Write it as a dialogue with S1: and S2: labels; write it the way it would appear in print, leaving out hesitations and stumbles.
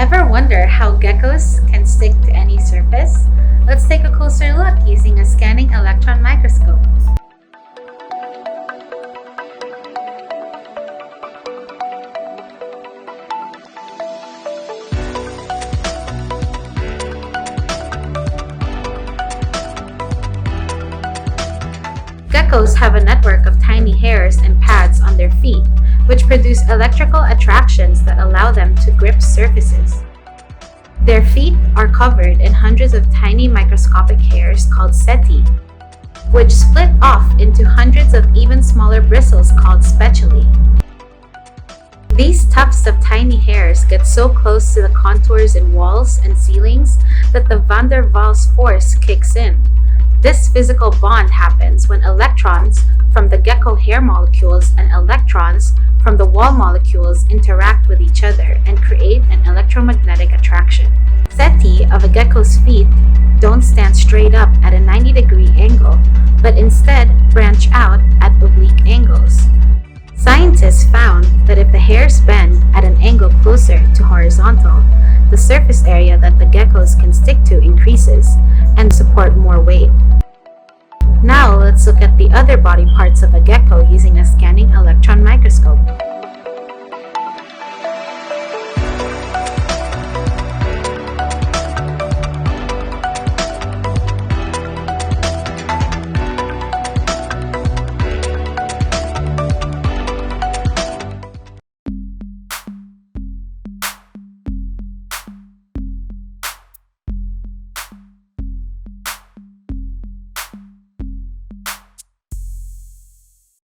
S1: Ever wonder how geckos can stick to any surface? Let's take a closer look using a scanning electron microscope. Geckos have a network of tiny hairs and pads on their feet, which produce electrical attractions that allow them to grip surfaces. Their feet are covered in hundreds of tiny microscopic hairs called setae, which split off into hundreds of even smaller bristles called spatulae. These tufts of tiny hairs get so close to the contours in walls and ceilings that the van der Waals force kicks in. This physical bond happens when electrons from the gecko hair molecules and electrons from the wall molecules interact with each other and create an electromagnetic attraction. Seti of a gecko's feet don't stand straight up at a 90-degree angle, but instead branch out at oblique angles. Scientists found that if the hairs bend at an angle closer to horizontal, the surface area that the geckos can stick to increases and support more weight. Now let's look at the other body parts of a gecko using a scanning electron microscope.